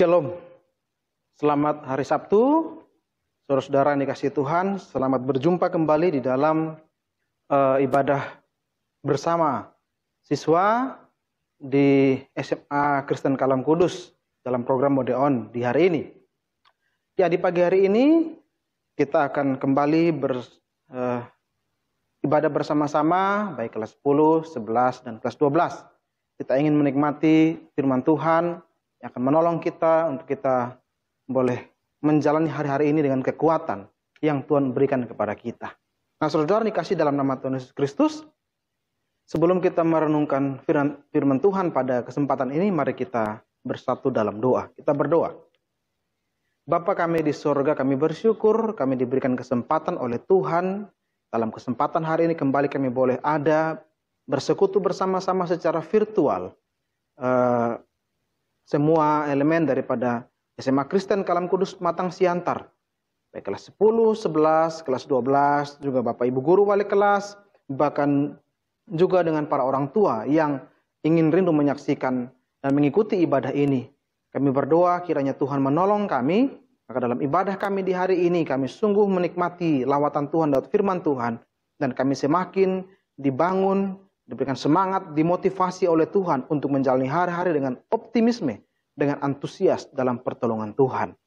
Shalom, selamat hari Sabtu, saudara-saudara yang dikasihi Tuhan, selamat berjumpa kembali di dalam ibadah bersama siswa di SMA Kristen Kalam Kudus dalam program Mode On di hari ini. Ya, di pagi hari ini kita akan kembali ibadah bersama-sama, baik kelas 10, 11, dan kelas 12. Kita ingin menikmati firman Tuhan yang akan menolong kita untuk kita boleh menjalani hari-hari ini dengan kekuatan yang Tuhan berikan kepada kita. Nah, saudara dikasih dalam nama Tuhan Yesus Kristus, sebelum kita merenungkan firman Tuhan pada kesempatan ini, mari kita bersatu dalam doa. Kita berdoa. Bapa kami di sorga, kami bersyukur, kami diberikan kesempatan oleh Tuhan. Dalam kesempatan hari ini kembali kami boleh ada bersekutu bersama-sama secara virtual. Semua elemen daripada SMA Kristen Kalam Kudus Matang Siantar. Baik kelas 10, 11, kelas 12, juga Bapak Ibu Guru Wali kelas, bahkan juga dengan para orang tua yang ingin rindu menyaksikan dan mengikuti ibadah ini. Kami berdoa kiranya Tuhan menolong kami, maka dalam ibadah kami di hari ini kami sungguh menikmati lawatan Tuhan dan firman Tuhan, dan kami semakin dibangun, diberikan semangat, dimotivasi oleh Tuhan untuk menjalani hari-hari dengan optimisme, dengan antusias dalam pertolongan Tuhan.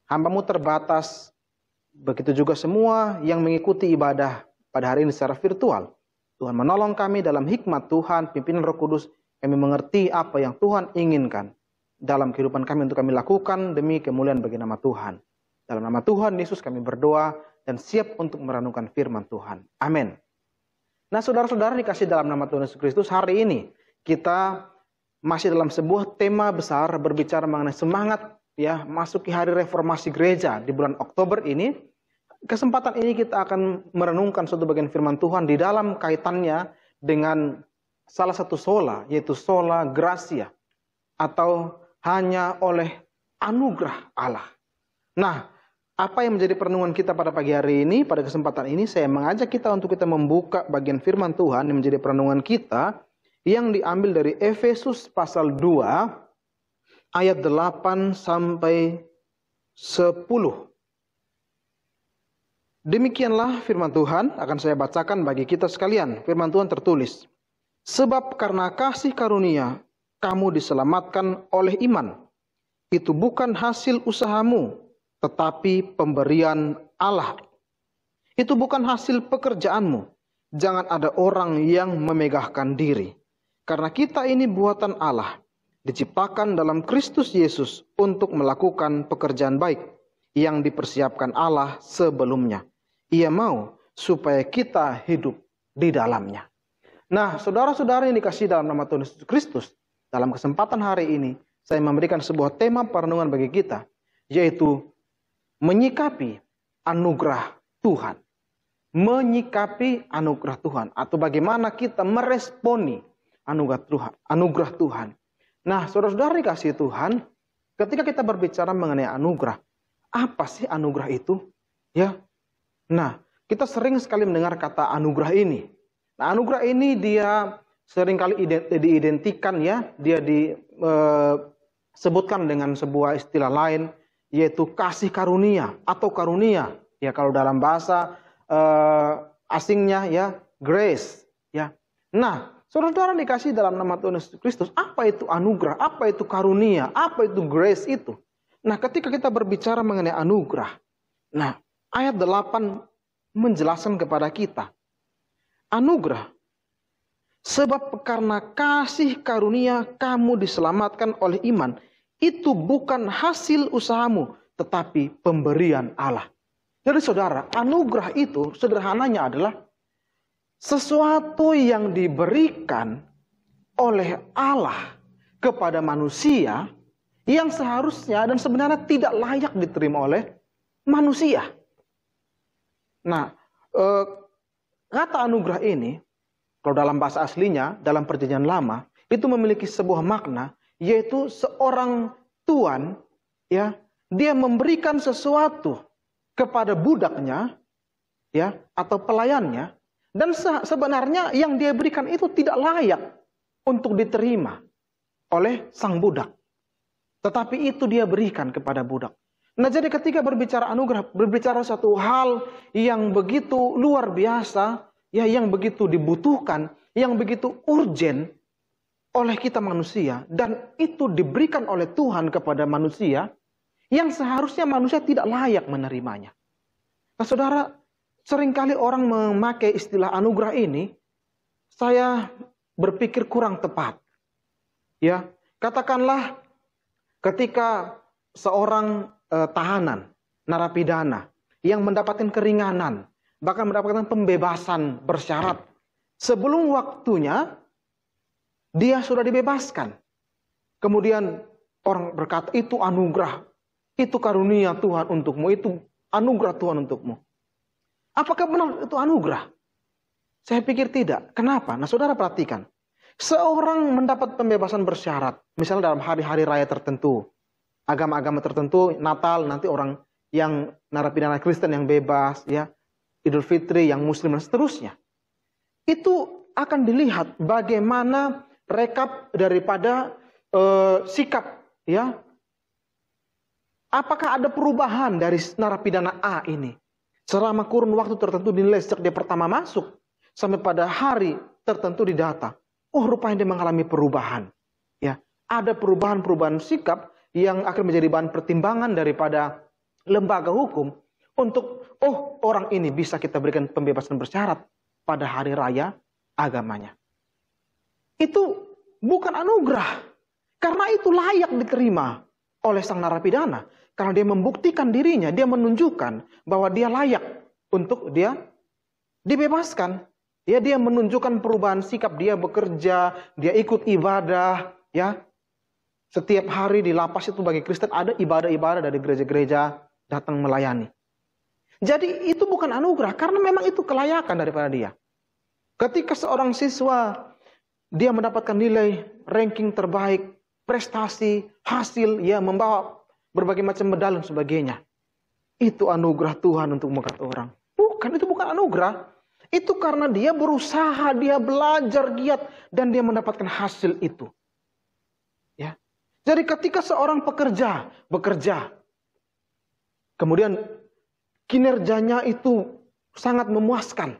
Hamba-Mu terbatas, begitu juga semua yang mengikuti ibadah pada hari ini secara virtual. Tuhan menolong kami dalam hikmat Tuhan, pimpinan Roh Kudus, kami mengerti apa yang Tuhan inginkan dalam kehidupan kami untuk kami lakukan demi kemuliaan bagi nama Tuhan. Dalam nama Tuhan Yesus kami berdoa dan siap untuk merenungkan firman Tuhan. Amin. Nah, saudara-saudara dikasih dalam nama Tuhan Yesus Kristus, hari ini kita masih dalam sebuah tema besar berbicara mengenai semangat ya masuki hari reformasi gereja di bulan Oktober ini. Kesempatan ini kita akan merenungkan suatu bagian firman Tuhan di dalam kaitannya dengan salah satu sola, yaitu sola gratia, atau hanya oleh anugerah Allah. Nah, apa yang menjadi perenungan kita pada pagi hari ini, pada kesempatan ini saya mengajak kita untuk kita membuka bagian firman Tuhan yang menjadi perenungan kita yang diambil dari Efesus pasal 2 ayat 8 sampai 10. Demikianlah firman Tuhan akan saya bacakan bagi kita sekalian. Firman Tuhan tertulis, "Sebab karena kasih karunia kamu diselamatkan oleh iman. Itu bukan hasil usahamu, tetapi pemberian Allah. Itu bukan hasil pekerjaanmu. Jangan ada orang yang memegahkan diri. Karena kita ini buatan Allah, diciptakan dalam Kristus Yesus untuk melakukan pekerjaan baik yang dipersiapkan Allah sebelumnya. Ia mau supaya kita hidup di dalamnya." Nah, saudara-saudara yang dikasihi dalam nama Tuhan Yesus Kristus, dalam kesempatan hari ini saya memberikan sebuah tema perenungan bagi kita, yaitu menyikapi anugerah Tuhan. Menyikapi anugerah Tuhan, atau bagaimana kita meresponi anugerah Tuhan. Nah, saudara-saudara dikasihi Tuhan, ketika kita berbicara mengenai anugerah, apa sih anugerah itu? Ya. Nah, kita sering sekali mendengar kata anugerah ini. Nah, anugerah ini dia sering kali diidentikan ya, dia disebutkan dengan sebuah istilah lain, yaitu kasih karunia atau karunia. Ya, kalau dalam bahasa asingnya ya grace. Ya. Nah, saudara-saudara dikasih dalam nama Tuhan Yesus Kristus, apa itu anugerah? Apa itu karunia? Apa itu grace itu? Nah, ketika kita berbicara mengenai anugerah, nah, ayat 8 menjelaskan kepada kita. Anugerah. Sebab karena kasih karunia kamu diselamatkan oleh iman. Itu bukan hasil usahamu, tetapi pemberian Allah. Jadi saudara, anugerah itu sederhananya adalah sesuatu yang diberikan oleh Allah kepada manusia yang seharusnya dan sebenarnya tidak layak diterima oleh manusia. Nah, kata anugerah ini, kalau dalam bahasa aslinya, dalam perjanjian lama, itu memiliki sebuah makna, yaitu seorang tuan, ya, dia memberikan sesuatu kepada budaknya, ya, atau pelayannya, dan sebenarnya yang dia berikan itu tidak layak untuk diterima oleh sang budak. Tetapi itu dia berikan kepada budak. Nah, jadi ketika berbicara anugerah, berbicara satu hal yang begitu luar biasa, ya, yang begitu dibutuhkan, yang begitu urgent oleh kita manusia, dan itu diberikan oleh Tuhan kepada manusia, yang seharusnya manusia tidak layak menerimanya. Nah, saudara, seringkali orang memakai istilah anugerah ini, saya berpikir kurang tepat. Ya, katakanlah ketika seorang tahanan, narapidana yang mendapatkan keringanan, bahkan mendapatkan pembebasan bersyarat, sebelum waktunya dia sudah dibebaskan. Kemudian orang berkata, itu anugerah, itu karunia Tuhan untukmu, itu anugerah Tuhan untukmu. Apakah benar itu anugerah? Saya pikir tidak. Kenapa? Nah, saudara perhatikan. Seorang mendapat pembebasan bersyarat, misalnya dalam hari-hari raya tertentu, agama-agama tertentu, Natal, nanti orang yang narapidana Kristen yang bebas, ya, Idul Fitri yang Muslim dan seterusnya. Itu akan dilihat bagaimana rekap daripada sikap, ya. Apakah ada perubahan dari narapidana A ini selama kurun waktu tertentu dinilai sejak dia pertama masuk sampai pada hari tertentu di data. Oh, rupanya dia mengalami perubahan. Ya, ada perubahan-perubahan sikap yang akan menjadi bahan pertimbangan daripada lembaga hukum untuk, oh, orang ini bisa kita berikan pembebasan bersyarat pada hari raya agamanya. Itu bukan anugerah, karena itu layak diterima oleh sang narapidana. Karena dia membuktikan dirinya, dia menunjukkan bahwa dia layak untuk dia dibebaskan. Ya, dia menunjukkan perubahan sikap, dia bekerja, dia ikut ibadah, ya. Setiap hari di lapas itu bagi Kristen ada ibadah-ibadah dari gereja-gereja datang melayani. Jadi itu bukan anugerah, karena memang itu kelayakan daripada dia. Ketika seorang siswa, dia mendapatkan nilai ranking terbaik, prestasi, hasil, ya, membawa berbagai macam medali dan sebagainya. Itu anugerah Tuhan untuk mengangkat orang. Bukan, itu bukan anugerah. Itu karena dia berusaha, dia belajar giat, dan dia mendapatkan hasil itu. Ya. Jadi ketika seorang pekerja bekerja, kemudian kinerjanya itu sangat memuaskan,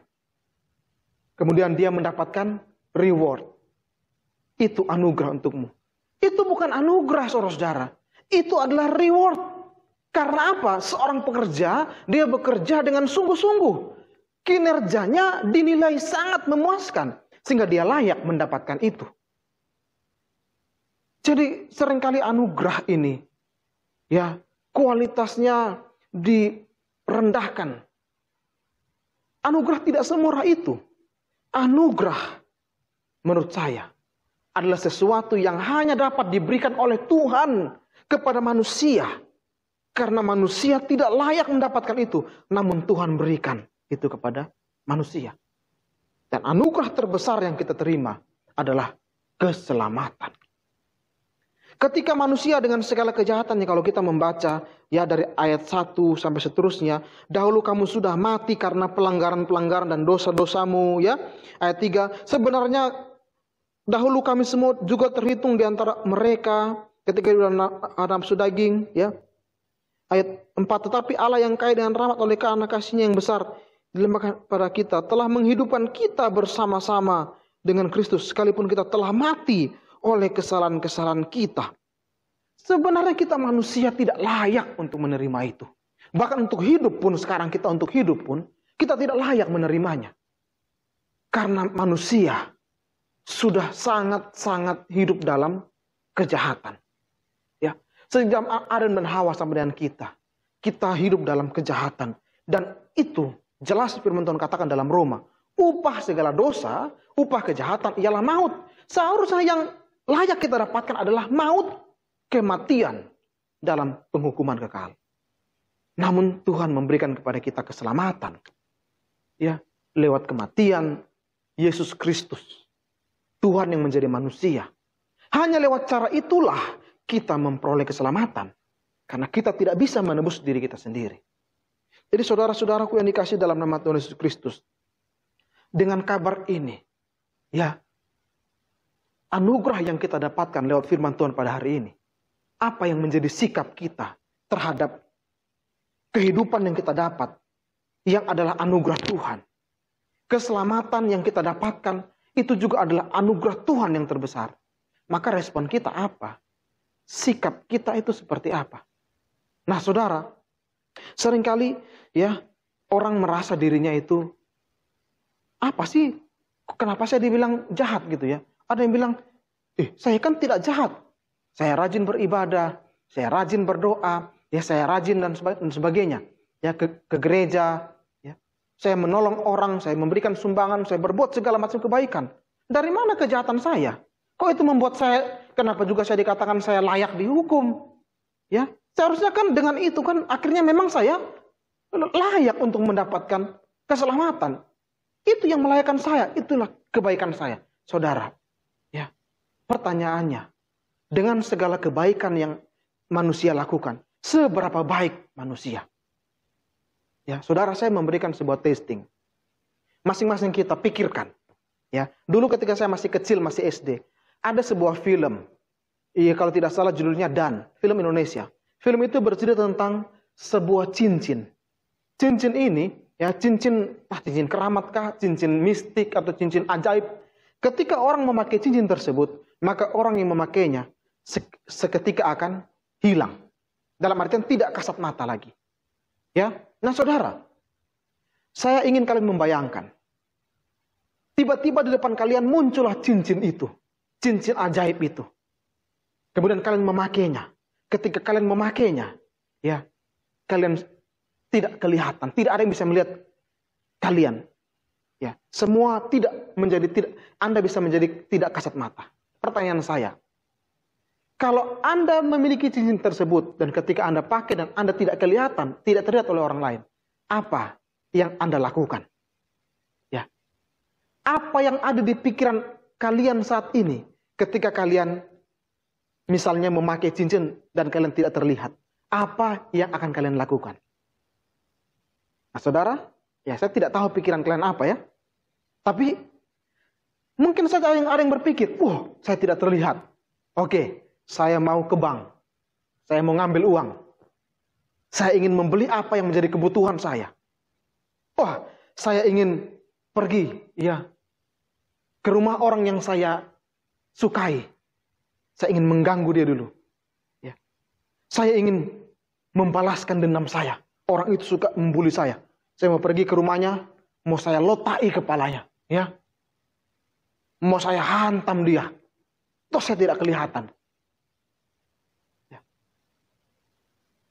kemudian dia mendapatkan reward, itu anugerah untukmu. Itu bukan anugerah, saudara-saudara. Itu adalah reward. Karena apa? Seorang pekerja, dia bekerja dengan sungguh-sungguh. Kinerjanya dinilai sangat memuaskan, sehingga dia layak mendapatkan itu. Jadi seringkali anugerah ini, ya, kualitasnya direndahkan. Anugerah tidak semurah itu. Anugerah, menurut saya, adalah sesuatu yang hanya dapat diberikan oleh Tuhan kepada manusia. Karena manusia tidak layak mendapatkan itu, namun Tuhan berikan itu kepada manusia. Dan anugerah terbesar yang kita terima adalah keselamatan. Ketika manusia dengan segala kejahatannya, kalau kita membaca ya dari ayat 1 sampai seterusnya, dahulu kamu sudah mati karena pelanggaran-pelanggaran dan dosa-dosamu, ya. Ayat 3, sebenarnya dahulu kami semua juga terhitung di antara mereka ketika di dalam nafsu daging, ya. Ayat 4, tetapi Allah yang kaya dengan rahmat oleh karena kasih-Nya yang besar dilimpahkan pada kita, telah menghidupkan kita bersama-sama dengan Kristus, sekalipun kita telah mati oleh kesalahan-kesalahan kita. Sebenarnya kita manusia tidak layak untuk menerima itu. Bahkan untuk hidup pun, sekarang kita untuk hidup pun, kita tidak layak menerimanya. Karena manusia sudah sangat-sangat hidup dalam kejahatan. Ya, sejak Adam dan Hawa sampai dengan kita hidup dalam kejahatan. Dan itu jelas firman Tuhan katakan dalam Roma, upah segala dosa, upah kejahatan ialah maut. Seharusnya yang layak kita dapatkan adalah maut, kematian dalam penghukuman kekal. Namun Tuhan memberikan kepada kita keselamatan. Ya, lewat kematian Yesus Kristus. Tuhan yang menjadi manusia. Hanya lewat cara itulah kita memperoleh keselamatan. Karena kita tidak bisa menebus diri kita sendiri. Jadi saudara-saudaraku yang dikasih dalam nama Tuhan Yesus Kristus, dengan kabar ini, ya, anugerah yang kita dapatkan lewat firman Tuhan pada hari ini apa yang menjadi sikap kita terhadap kehidupan yang kita dapat, yang adalah anugerah Tuhan. Keselamatan yang kita dapatkan, itu juga adalah anugerah Tuhan yang terbesar. Maka respon kita apa? Sikap kita itu seperti apa? Nah saudara, seringkali ya orang merasa dirinya itu, apa sih? Kenapa saya dibilang jahat gitu ya? Ada yang bilang, saya kan tidak jahat. Saya rajin beribadah, saya rajin berdoa, ya saya rajin dan sebagainya. Ya ke gereja, ya. Saya menolong orang, saya memberikan sumbangan, saya berbuat segala macam kebaikan. Dari mana kejahatan saya? Kok itu membuat saya, kenapa juga saya dikatakan saya layak dihukum? Ya, seharusnya kan dengan itu kan akhirnya memang saya layak untuk mendapatkan keselamatan. Itu yang melayakkan saya, itulah kebaikan saya. Saudara, ya, pertanyaannya, dengan segala kebaikan yang manusia lakukan, seberapa baik manusia? Ya, saudara, saya memberikan sebuah testing. Masing-masing kita pikirkan. Ya, dulu ketika saya masih kecil, masih SD, ada sebuah film. Iya, kalau tidak salah judulnya Dan, film Indonesia. Film itu bercerita tentang sebuah cincin. Cincin ini, ya cincin keramat kah, cincin mistik atau cincin ajaib. Ketika orang memakai cincin tersebut, maka orang yang memakainya seketika akan hilang. Dalam artian tidak kasat mata lagi. Ya, nah saudara, saya ingin kalian membayangkan. Tiba-tiba di depan kalian muncullah cincin itu, cincin ajaib itu. Kemudian kalian memakainya. Ketika kalian memakainya, ya, kalian tidak kelihatan, tidak ada yang bisa melihat kalian. Ya, semua Anda bisa menjadi tidak kasat mata. Pertanyaan saya, kalau Anda memiliki cincin tersebut dan ketika Anda pakai dan Anda tidak kelihatan, tidak terlihat oleh orang lain, apa yang Anda lakukan? Ya. Apa yang ada di pikiran kalian saat ini ketika kalian misalnya memakai cincin dan kalian tidak terlihat? Apa yang akan kalian lakukan? Nah, saudara, ya saya tidak tahu pikiran kalian apa ya. Tapi mungkin saja ada yang berpikir, saya tidak terlihat. Oke, saya mau ke bank. Saya mau ngambil uang. Saya ingin membeli apa yang menjadi kebutuhan saya. Saya ingin pergi, ya, ke rumah orang yang saya sukai. Saya ingin mengganggu dia dulu. Ya. Saya ingin membalaskan dendam saya. Orang itu suka membuli saya. Saya mau pergi ke rumahnya, mau saya lotai kepalanya. Ya. Mau saya hantam dia. Toh saya tidak kelihatan. Ya.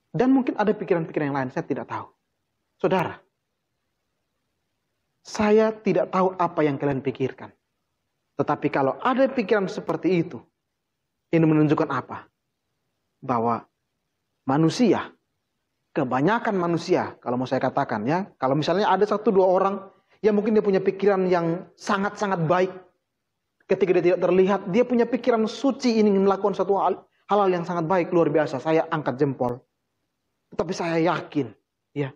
Dan mungkin ada pikiran-pikiran yang lain, saya tidak tahu. Saudara, saya tidak tahu apa yang kalian pikirkan. Tetapi kalau ada pikiran seperti itu, ini menunjukkan apa? Bahwa manusia, kebanyakan manusia, kalau mau saya katakan ya, kalau misalnya ada 1-2 orang yang mungkin dia punya pikiran yang sangat-sangat baik, ketika dia tidak terlihat, dia punya pikiran suci, ingin melakukan satu hal yang sangat baik, luar biasa, saya angkat jempol. Tetapi saya yakin, ya,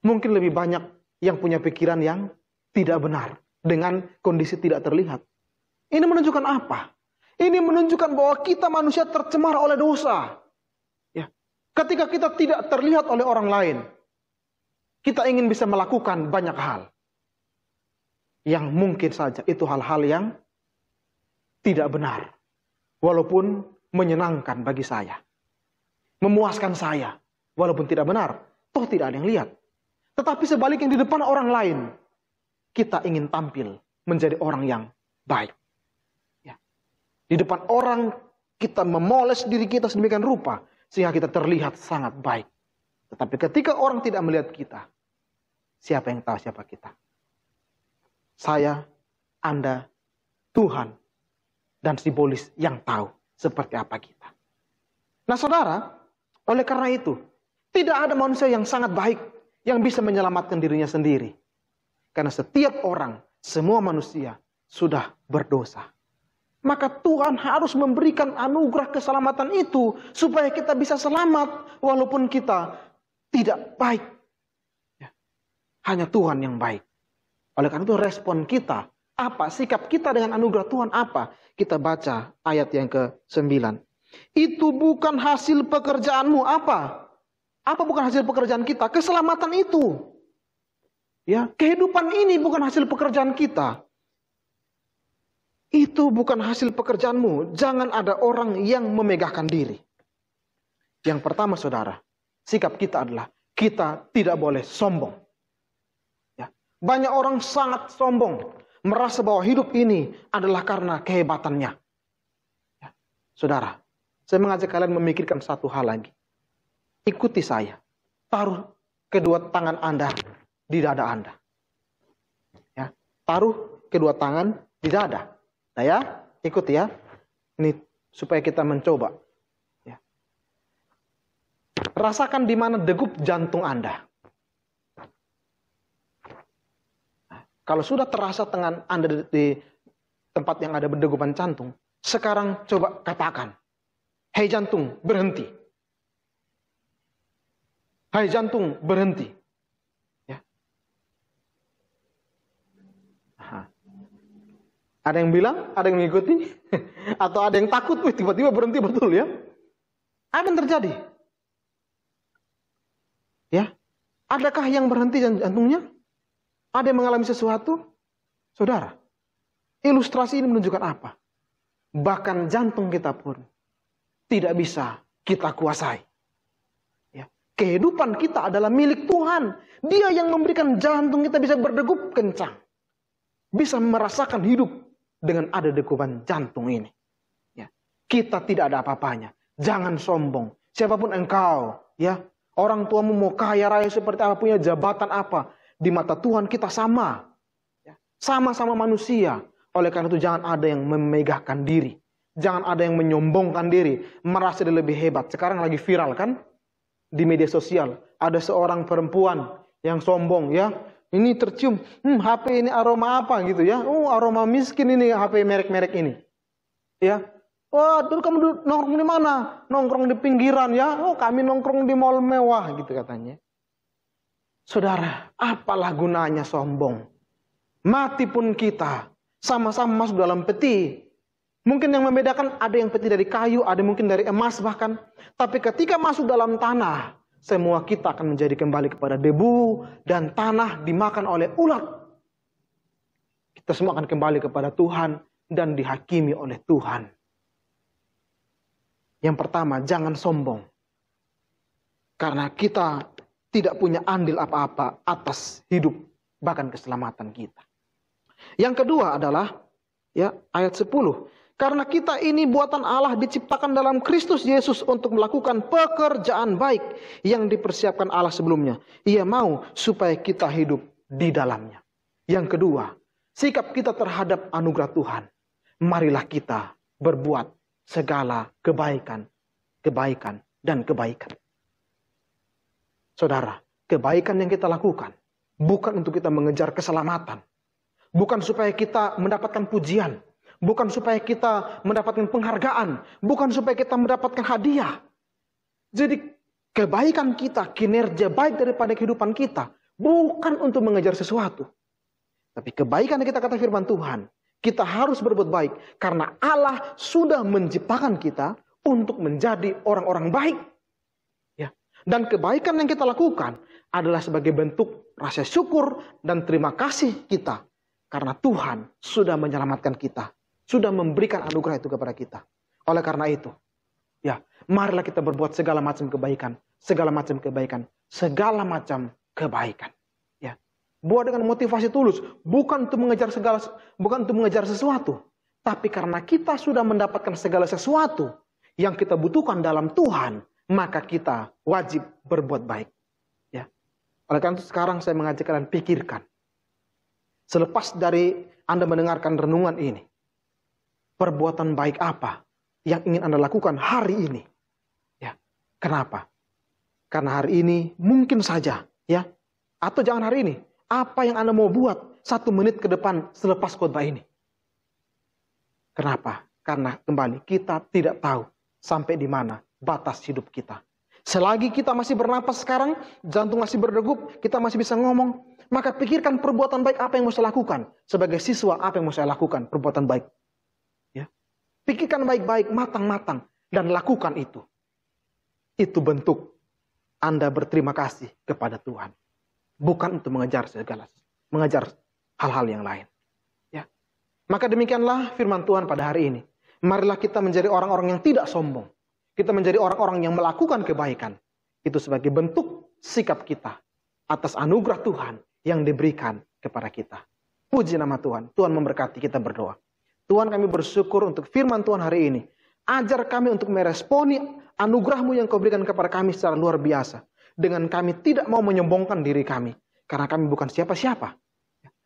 mungkin lebih banyak yang punya pikiran yang tidak benar, dengan kondisi tidak terlihat. Ini menunjukkan apa? Ini menunjukkan bahwa kita manusia tercemar oleh dosa. Ya. Ketika kita tidak terlihat oleh orang lain, kita ingin bisa melakukan banyak hal. Yang mungkin saja itu hal-hal yang tidak benar. Walaupun menyenangkan bagi saya. Memuaskan saya. Walaupun tidak benar. Toh tidak ada yang lihat. Tetapi sebaliknya di depan orang lain, kita ingin tampil menjadi orang yang baik. Ya. Di depan orang kita memoles diri kita sedemikian rupa sehingga kita terlihat sangat baik. Tetapi ketika orang tidak melihat kita, siapa yang tahu siapa kita? Saya, Anda, Tuhan, dan simbolis yang tahu seperti apa kita. Nah saudara, oleh karena itu, tidak ada manusia yang sangat baik yang bisa menyelamatkan dirinya sendiri. Karena setiap orang, semua manusia sudah berdosa. Maka Tuhan harus memberikan anugerah keselamatan itu supaya kita bisa selamat walaupun kita tidak baik. Ya. Hanya Tuhan yang baik. Oleh karena itu respon kita apa? Sikap kita dengan anugerah Tuhan apa? Kita baca ayat yang ke-9. Itu bukan hasil pekerjaanmu. Apa? Apa bukan hasil pekerjaan kita? Keselamatan itu. Ya, kehidupan ini bukan hasil pekerjaan kita. Itu bukan hasil pekerjaanmu. Jangan ada orang yang memegahkan diri. Yang pertama, saudara, sikap kita adalah kita tidak boleh sombong. Ya, banyak orang sangat sombong, merasa bahwa hidup ini adalah karena kehebatannya. Ya, saudara, saya mengajak kalian memikirkan satu hal lagi. Ikuti saya. Taruh kedua tangan Anda di dada Anda. Ya, taruh kedua tangan di dada. Nah ya, ikuti ya. Ini supaya kita mencoba. Ya. Rasakan di mana degup jantung Anda. Nah, kalau sudah terasa tangan Anda di tempat yang ada berdegupan jantung, sekarang coba katakan, "Hei jantung, berhenti. Hai jantung, berhenti." Ya. Aha. Ada yang bilang, ada yang mengikuti, atau ada yang takut, tiba-tiba berhenti betul ya. Apa yang terjadi? Ya, adakah yang berhenti jantungnya? Ada yang mengalami sesuatu? Saudara, ilustrasi ini menunjukkan apa? Bahkan jantung kita pun tidak bisa kita kuasai. Kehidupan kita adalah milik Tuhan. Dia yang memberikan jantung kita bisa berdegup kencang. Bisa merasakan hidup dengan ada degupan jantung ini. Ya. Kita tidak ada apa-apanya. Jangan sombong. Siapapun engkau. Ya. Orang tuamu mau kaya raya seperti apa, punya jabatan apa. Di mata Tuhan kita sama. Ya. Sama-sama manusia. Oleh karena itu jangan ada yang memegahkan diri. Jangan ada yang menyombongkan diri. Merasa dia lebih hebat. Sekarang lagi viral kan? Di media sosial ada seorang perempuan yang sombong ya, ini tercium HP ini aroma apa gitu ya, aroma miskin ini HP merek-merek ini ya. Wah, dulu kamu nongkrong di mana? Nongkrong di pinggiran ya. Oh, kami nongkrong di mall mewah gitu katanya. Saudara, apalah gunanya sombong? Mati pun kita sama-sama masuk dalam peti. Mungkin yang membedakan ada yang peti dari kayu, ada mungkin dari emas bahkan. Tapi ketika masuk dalam tanah, semua kita akan menjadi kembali kepada debu dan tanah dimakan oleh ulat. Kita semua akan kembali kepada Tuhan dan dihakimi oleh Tuhan. Yang pertama, jangan sombong. Karena kita tidak punya andil apa-apa atas hidup bahkan keselamatan kita. Yang kedua adalah ya ayat 10. Karena kita ini buatan Allah diciptakan dalam Kristus Yesus untuk melakukan pekerjaan baik yang dipersiapkan Allah sebelumnya. Ia mau supaya kita hidup di dalamnya. Yang kedua, sikap kita terhadap anugerah Tuhan. Marilah kita berbuat segala kebaikan, dan kebaikan. Saudara, kebaikan yang kita lakukan bukan untuk kita mengejar keselamatan. Bukan supaya kita mendapatkan pujian. Bukan supaya kita mendapatkan penghargaan. Bukan supaya kita mendapatkan hadiah. Jadi kebaikan kita, kinerja baik daripada kehidupan kita. Bukan untuk mengejar sesuatu. Tapi kebaikan yang kita kata firman Tuhan. Kita harus berbuat baik. Karena Allah sudah menciptakan kita untuk menjadi orang-orang baik. Ya. Dan kebaikan yang kita lakukan adalah sebagai bentuk rasa syukur dan terima kasih kita. Karena Tuhan sudah menyelamatkan kita. Sudah memberikan anugerah itu kepada kita. Oleh karena itu, ya, marilah kita berbuat segala macam kebaikan, segala macam kebaikan, segala macam kebaikan. Ya, buat dengan motivasi tulus, bukan untuk mengejar sesuatu, tapi karena kita sudah mendapatkan segala sesuatu yang kita butuhkan dalam Tuhan, maka kita wajib berbuat baik. Ya, oleh karena itu sekarang saya mengajak kalian pikirkan, selepas dari Anda mendengarkan renungan ini. Perbuatan baik apa yang ingin Anda lakukan hari ini? Ya, kenapa? Karena hari ini mungkin saja, ya, atau jangan hari ini. Apa yang Anda mau buat 1 menit ke depan selepas khotbah ini? Kenapa? Karena kembali kita tidak tahu sampai di mana batas hidup kita. Selagi kita masih bernapas sekarang, jantung masih berdegup, kita masih bisa ngomong, maka pikirkan perbuatan baik apa yang mau saya lakukan. Sebagai siswa, apa yang mau saya lakukan? Perbuatan baik. Pikirkan baik-baik, matang-matang. dan lakukan itu. Itu bentuk Anda berterima kasih kepada Tuhan. Bukan untuk mengejar hal-hal yang lain. Ya. Maka demikianlah firman Tuhan pada hari ini. Marilah kita menjadi orang-orang yang tidak sombong. Kita menjadi orang-orang yang melakukan kebaikan. Itu sebagai bentuk sikap kita atas anugerah Tuhan yang diberikan kepada kita. Puji nama Tuhan. Tuhan memberkati, kita berdoa. Tuhan, kami bersyukur untuk firman Tuhan hari ini. Ajar kami untuk meresponi anugerah-Mu yang Kau berikan kepada kami secara luar biasa. Dengan kami tidak mau menyombongkan diri kami. Karena kami bukan siapa-siapa.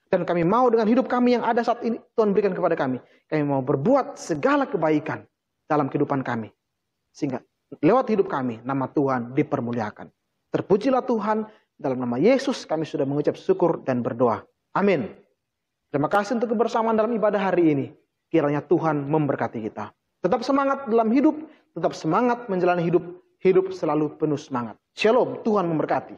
Dan kami mau dengan hidup kami yang ada saat ini, Tuhan berikan kepada kami. Kami mau berbuat segala kebaikan dalam kehidupan kami. Sehingga lewat hidup kami, nama Tuhan dipermuliakan. Terpujilah Tuhan, dalam nama Yesus kami sudah mengucap syukur dan berdoa. Amin. Terima kasih untuk kebersamaan dalam ibadah hari ini. Kiranya Tuhan memberkati kita. Tetap semangat dalam hidup, tetap semangat menjalani hidup, hidup selalu penuh semangat. Shalom, Tuhan memberkati.